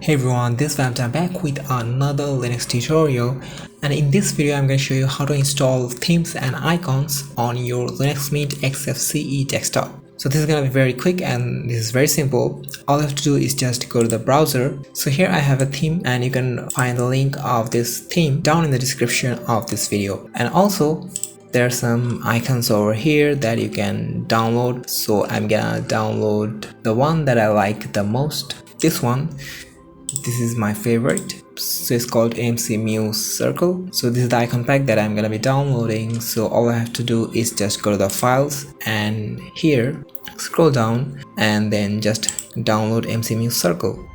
Hey everyone, this is I'm back with another Linux tutorial, and in this video I'm going to show you how to install themes and icons on your Linux Mint Xfce desktop. So this is going to be very quick and this is very simple. All you have to do is just go to the browser. So here I have a theme and you can find the link of this theme down in the description of this video. And also there are some icons over here that you can download. So I'm gonna download the one that I like the most, this one. This is my favorite, so it's called Xfce Circle. So this is the icon pack that I'm gonna be downloading. So all I have to do is just go to the files and here scroll down and then just download Xfce Circle.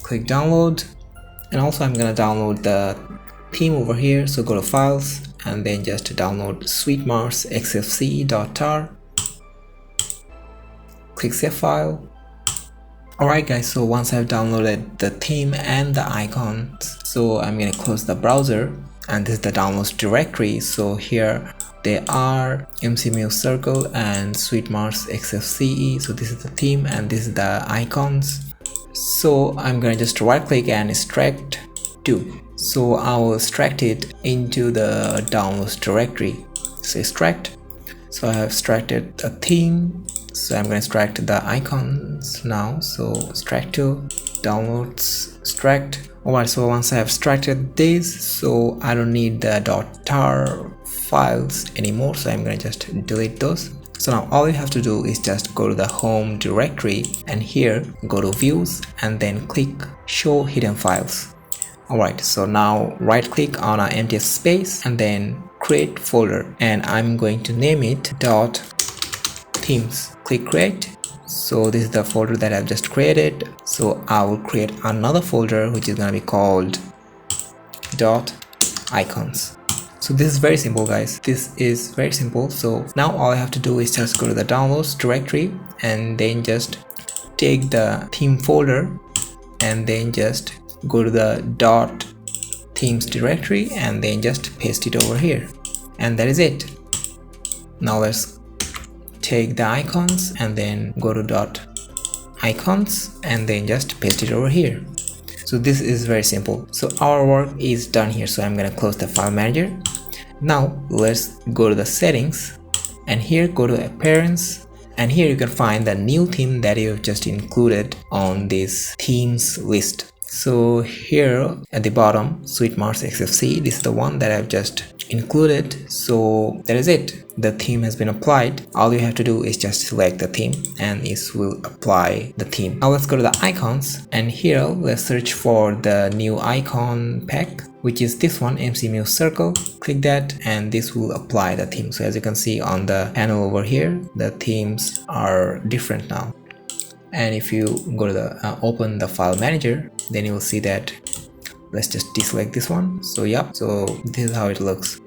Click download, and also I'm gonna download the theme over here. So go to files and then just download sweetmars xfce.tar. Click save file. Alright guys, so once I've downloaded the theme and the icons, so I'm gonna close the browser, and this is the downloads directory. So here they are Xfce Circle and sweetmars xfce. So this is the theme and this is the icons. So I'm gonna just right click and extract to. So I will extract it into the downloads directory. So extract. So I have extracted a theme. So I'm going to extract the icons now. So extract to, downloads, extract. Alright, so once I have extracted this, so I don't need the .tar files anymore. So I'm going to just delete those. So now all you have to do is just go to the home directory and here go to views and then click show hidden files. Alright, so now right click on an empty space and then create folder, and I'm going to name it .themes. Click create. So this is the folder that I've just created. So I will create another folder which is going to be called .icons. So this is very simple guys, this is very simple. So now all I have to do is just go to the downloads directory and then just take the theme folder and then just go to the .themes directory and then just paste it over here, and that is it. Now let's take the icons and then go to .icons and then just paste it over here. So this is very simple. So our work is done here. So I'm gonna close the file manager. Now let's go to the settings and here go to appearance, and here you can find the new theme that you've just included on this themes list. So here at the bottom, sweetmars xfce, this is the one that I've just included. So that is it, the theme has been applied. All you have to do is just select the theme and this will apply the theme. Now let's go to the icons and here let's search for the new icon pack, which is this one, Xfce Circle. Click that and this will apply the theme. So as you can see on the panel over here, the themes are different now. And if you go to the open the file manager, then you will see that. Let's just deselect this one. So yeah, so this is how it looks.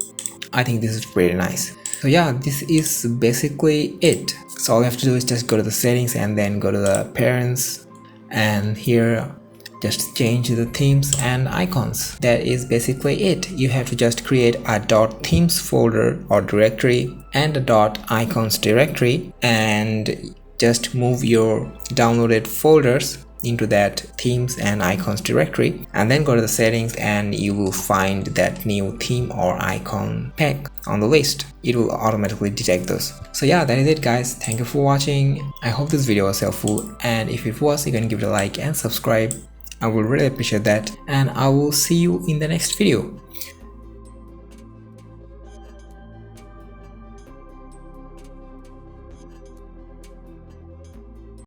I think this is pretty nice. So yeah, this is basically it. So all you have to do is just go to the settings and then go to the appearance and here just change the themes and icons. That is basically it. You have to just create a .themes folder or directory and a .icons directory and just move your downloaded folders into that themes and icons directory, and then go to the settings and you will find that new theme or icon pack on the list. It will automatically detect those. So yeah, that is it guys. Thank you for watching. I hope this video was helpful, and if it was, you can give it a like and subscribe. I would really appreciate that, and I will see you in the next video.